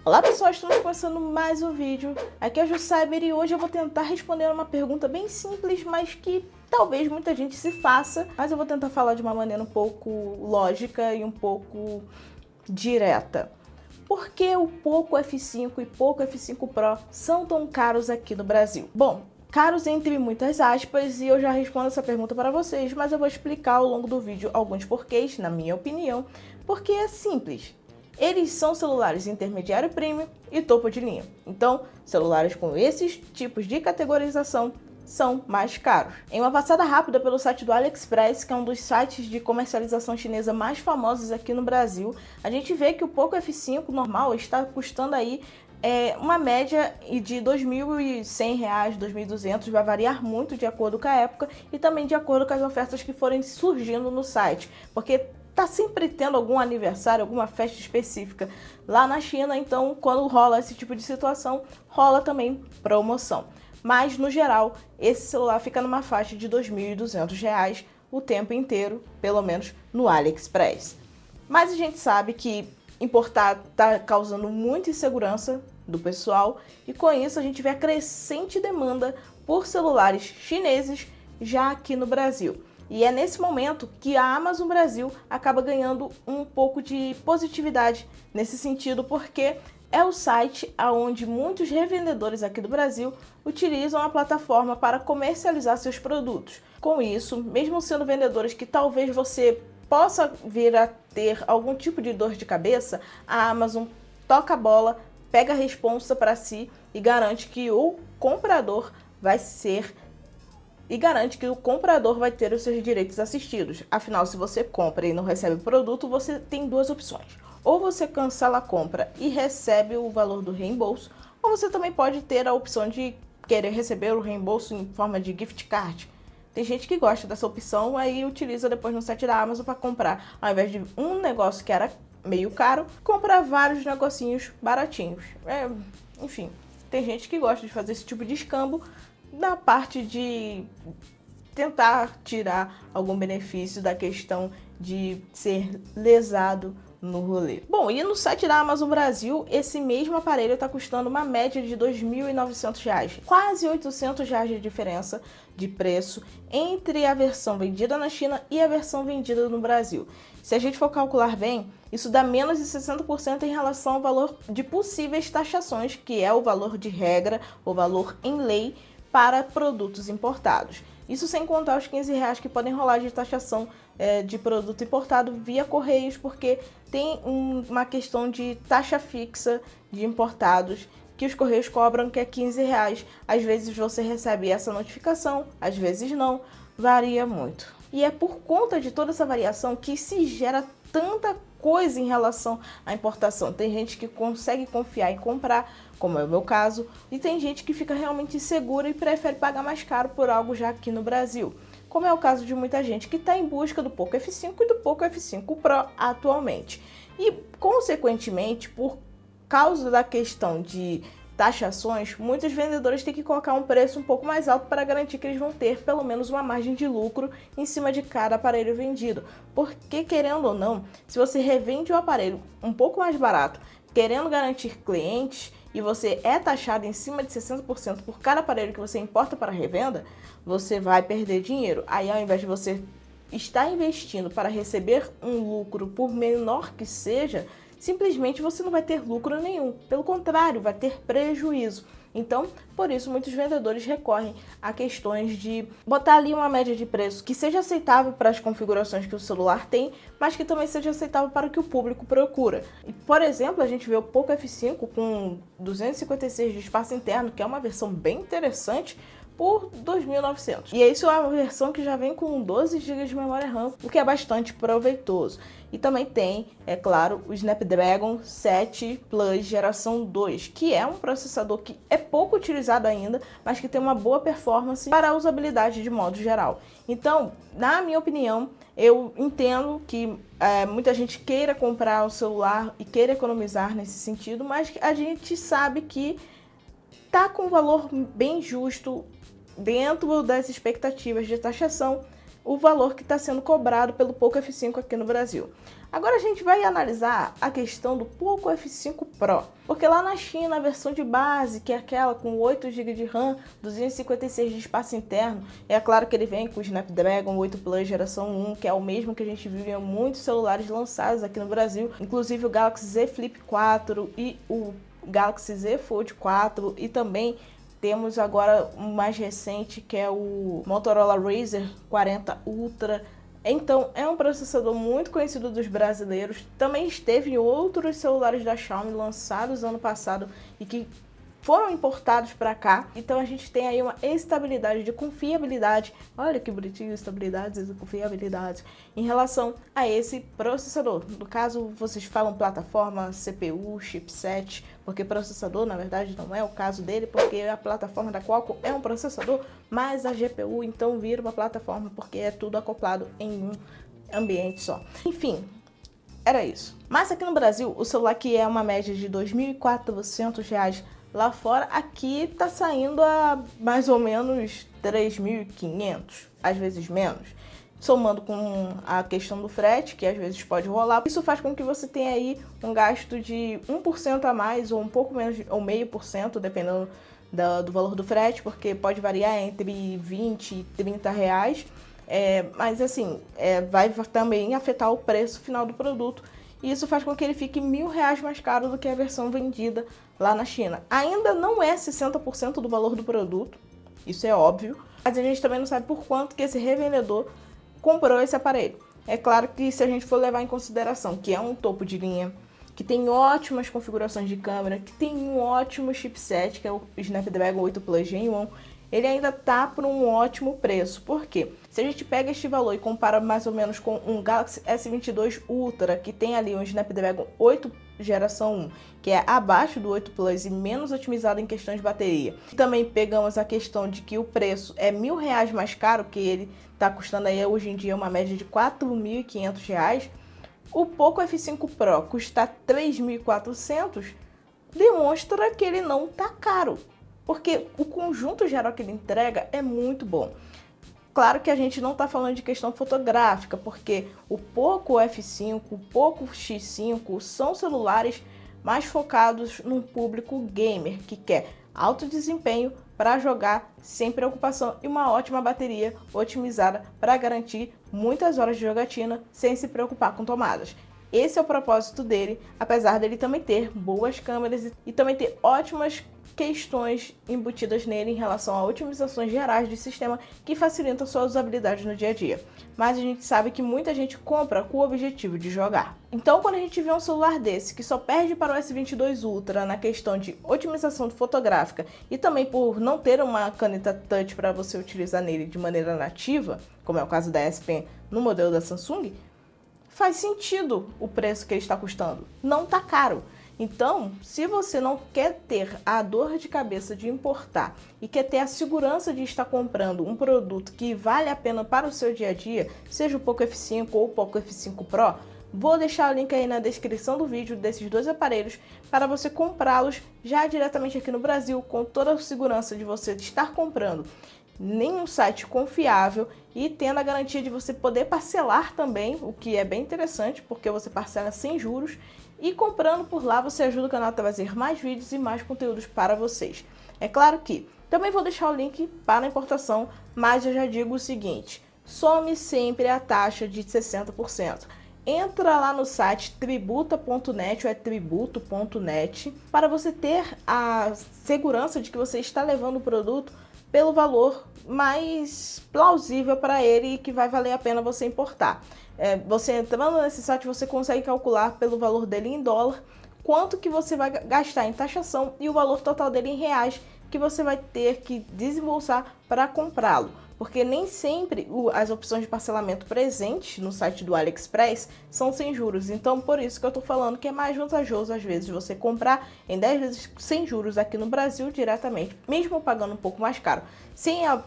Olá pessoal, estamos começando mais um vídeo. Aqui é a Ju Cyber e hoje eu vou tentar responder uma pergunta bem simples, mas que talvez muita gente se faça, mas eu vou tentar falar de uma maneira um pouco lógica e um pouco direta. Por que o Poco F5 e Poco F5 Pro são tão caros aqui no Brasil? Bom, caros entre muitas aspas, e eu já respondo essa pergunta para vocês, mas eu vou explicar ao longo do vídeo alguns porquês, na minha opinião, porque é simples. Eles são celulares intermediário premium e topo de linha. Então, celulares com esses tipos de categorização são mais caros. Em uma passada rápida pelo site do AliExpress, que é um dos sites de comercialização chinesa mais famosos aqui no Brasil, a gente vê que o Poco F5 normal está custando aí uma média de R$ 2.100, R$ 2.200, vai variar muito de acordo com a época e também de acordo com as ofertas que forem surgindo no site, porque tá sempre tendo algum aniversário, alguma festa específica lá na China, então quando rola esse tipo de situação, rola também promoção. Mas no geral, esse celular fica numa faixa de R$ 2.200 o tempo inteiro, pelo menos no AliExpress. Mas a gente sabe que importar tá causando muita insegurança do pessoal e com isso a gente vê a crescente demanda por celulares chineses já aqui no Brasil. E é nesse momento que a Amazon Brasil acaba ganhando um pouco de positividade nesse sentido, porque é o site onde muitos revendedores aqui do Brasil utilizam a plataforma para comercializar seus produtos. Com isso, mesmo sendo vendedores que talvez você possa vir a ter algum tipo de dor de cabeça, a Amazon toca a bola, pega a responsa para si e garante que o comprador vai ter os seus direitos assistidos. Afinal, se você compra e não recebe o produto, você tem duas opções. Ou você cancela a compra e recebe o valor do reembolso, ou você também pode ter a opção de querer receber o reembolso em forma de gift card. Tem gente que gosta dessa opção, aí utiliza depois no site da Amazon para comprar, ao invés de um negócio que era meio caro, comprar vários negocinhos baratinhos. Enfim, tem gente que gosta de fazer esse tipo de escambo na parte de tentar tirar algum benefício da questão de ser lesado no rolê. Bom, e no site da Amazon Brasil, esse mesmo aparelho está custando uma média de R$ 2.900, quase R$ 800 de diferença de preço entre a versão vendida na China e a versão vendida no Brasil. Se a gente for calcular bem, isso dá menos de 60% em relação ao valor de possíveis taxações, que é o valor de regra, o valor em lei para produtos importados. Isso sem contar os R$ 15 que podem rolar de taxação de produto importado via Correios, porque tem uma questão de taxa fixa de importados que os Correios cobram, que é R$ 15. Às vezes você recebe essa notificação, às vezes não, varia muito. E é por conta de toda essa variação que se gera tanta coisa em relação à importação. Tem gente que consegue confiar e comprar, como é o meu caso, e tem gente que fica realmente insegura e prefere pagar mais caro por algo já aqui no Brasil, como é o caso de muita gente que está em busca do Poco F5 e do Poco F5 Pro atualmente. E, consequentemente, por causa da questão de taxações, muitos vendedores têm que colocar um preço um pouco mais alto para garantir que eles vão ter pelo menos uma margem de lucro em cima de cada aparelho vendido. Porque, querendo ou não, se você revende o aparelho um pouco mais barato, querendo garantir clientes, e você é taxado em cima de 60% por cada aparelho que você importa para revenda, você vai perder dinheiro. Aí, ao invés de você estar investindo para receber um lucro, por menor que seja, simplesmente você não vai ter lucro nenhum. Pelo contrário, vai ter prejuízo. Então, por isso, muitos vendedores recorrem a questões de botar ali uma média de preço que seja aceitável para as configurações que o celular tem, mas que também seja aceitável para o que o público procura. E, por exemplo, a gente vê o Poco F5 com 256 de espaço interno, que é uma versão bem interessante, por 2.900. E isso é uma versão que já vem com 12 GB de memória RAM, o que é bastante proveitoso. E também tem, é claro, o Snapdragon 7 Plus geração 2, que é um processador que é pouco utilizado ainda, mas que tem uma boa performance para a usabilidade de modo geral. Então, na minha opinião, eu entendo que muita gente queira comprar o celular e queira economizar nesse sentido, mas a gente sabe que tá com um valor bem justo dentro das expectativas de taxação o valor que está sendo cobrado pelo Poco F5 aqui no Brasil. Agora a gente vai analisar a questão do Poco F5 Pro, porque lá na China a versão de base, que é aquela com 8 GB de RAM, 256 de espaço interno, é claro que ele vem com o Snapdragon 8 Plus geração 1, que é o mesmo que a gente viu em muitos celulares lançados aqui no Brasil, inclusive o Galaxy Z Flip 4 e o Galaxy Z Fold 4, e também temos agora o mais recente, que é o Motorola Razr 40 Ultra. Então, é um processador muito conhecido dos brasileiros. Também esteve em outros celulares da Xiaomi lançados ano passado e que foram importados para cá. Então, a gente tem aí uma estabilidade de confiabilidade. Olha que bonitinho, estabilidade e confiabilidade em relação a esse processador. No caso, vocês falam plataforma, CPU, chipset, porque processador, na verdade, não é o caso dele, porque a plataforma da Qualcomm é um processador, mas a GPU, então, vira uma plataforma, porque é tudo acoplado em um ambiente só. Enfim, era isso. Mas aqui no Brasil, o celular que é uma média de R$ 2.400 lá fora, aqui tá saindo a mais ou menos 3.500, às vezes menos. Somando com a questão do frete, que às vezes pode rolar. Isso faz com que você tenha aí um gasto de 1% a mais, ou um pouco menos, ou 0,5%, dependendo do valor do frete, porque pode variar entre 20 e 30 reais. Mas assim, vai também afetar o preço final do produto. E isso faz com que ele fique R$ 1.000 mais caro do que a versão vendida lá na China. Ainda não é 60% do valor do produto, isso é óbvio, mas a gente também não sabe por quanto que esse revendedor comprou esse aparelho. É claro que se a gente for levar em consideração que é um topo de linha, que tem ótimas configurações de câmera, que tem um ótimo chipset, que é o Snapdragon 8 Plus Gen 1, ele ainda tá por um ótimo preço. Por quê? Se a gente pega este valor e compara mais ou menos com um Galaxy S22 Ultra, que tem ali um Snapdragon 8 geração 1, que é abaixo do 8 Plus e menos otimizado em questões de bateria. Também pegamos a questão de que o preço é R$ 1.000 mais caro, que ele está custando aí hoje em dia uma média de R$ 4.500. O Poco F5 Pro custa R$ 3.400, demonstra que ele não tá caro, porque o conjunto geral que ele entrega é muito bom. Claro que a gente não está falando de questão fotográfica, porque o Poco F5, o Poco X5 são celulares mais focados num público gamer, que quer alto desempenho para jogar sem preocupação e uma ótima bateria otimizada para garantir muitas horas de jogatina sem se preocupar com tomadas. Esse é o propósito dele, apesar dele também ter boas câmeras e também ter ótimas questões embutidas nele em relação a otimizações gerais do sistema que facilitam sua usabilidade no dia a dia. Mas a gente sabe que muita gente compra com o objetivo de jogar. Então, quando a gente vê um celular desse que só perde para o S22 Ultra na questão de otimização fotográfica e também por não ter uma caneta touch para você utilizar nele de maneira nativa, como é o caso da S Pen no modelo da Samsung, faz sentido o preço que ele está custando. Não está caro. Então, se você não quer ter a dor de cabeça de importar e quer ter a segurança de estar comprando um produto que vale a pena para o seu dia a dia, seja o Poco F5 ou o Poco F5 Pro, vou deixar o link aí na descrição do vídeo desses dois aparelhos para você comprá-los já diretamente aqui no Brasil, com toda a segurança de você estar comprando em um site confiável e tendo a garantia de você poder parcelar também, o que é bem interessante, porque você parcela sem juros. E comprando por lá, você ajuda o canal a trazer mais vídeos e mais conteúdos para vocês. É claro que também vou deixar o link para a importação, mas eu já digo o seguinte: some sempre a taxa de 60%. Entra lá no site tributa.net ou é tributo.net para você ter a segurança de que você está levando o produto pelo valor mais plausível para ele e que vai valer a pena você importar. Você entrando nesse site, você consegue calcular pelo valor dele em dólar quanto que você vai gastar em taxação e o valor total dele em reais que você vai ter que desembolsar para comprá-lo. Porque nem sempre as opções de parcelamento presentes no site do AliExpress são sem juros. Então, por isso que eu estou falando que é mais vantajoso, às vezes, você comprar em 10 vezes sem juros aqui no Brasil diretamente, mesmo pagando um pouco mais caro, sem a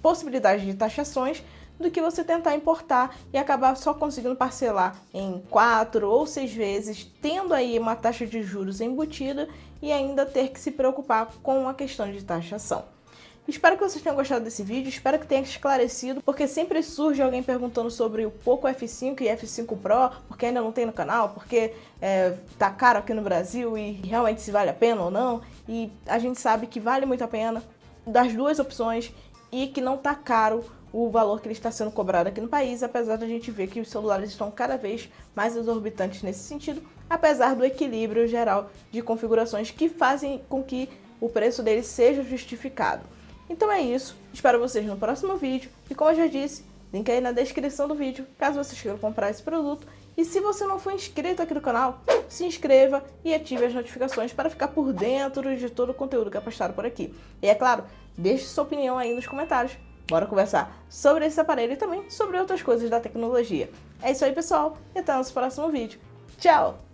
possibilidade de taxações, do que você tentar importar e acabar só conseguindo parcelar em 4 ou 6 vezes, tendo aí uma taxa de juros embutida e ainda ter que se preocupar com a questão de taxação. Espero que vocês tenham gostado desse vídeo, espero que tenha esclarecido, porque sempre surge alguém perguntando sobre o Poco F5 e F5 Pro, porque ainda não tem no canal, porque tá caro aqui no Brasil e realmente se vale a pena ou não. E a gente sabe que vale muito a pena das duas opções e que não tá caro o valor que ele está sendo cobrado aqui no país, apesar da gente ver que os celulares estão cada vez mais exorbitantes nesse sentido, apesar do equilíbrio geral de configurações que fazem com que o preço dele seja justificado. Então é isso, espero vocês no próximo vídeo e como eu já disse, link aí na descrição do vídeo, caso vocês queiram comprar esse produto. E se você não for inscrito aqui no canal, se inscreva e ative as notificações para ficar por dentro de todo o conteúdo que é postado por aqui. E é claro, deixe sua opinião aí nos comentários. Bora conversar sobre esse aparelho e também sobre outras coisas da tecnologia. É isso aí, pessoal, e até o nosso próximo vídeo. Tchau!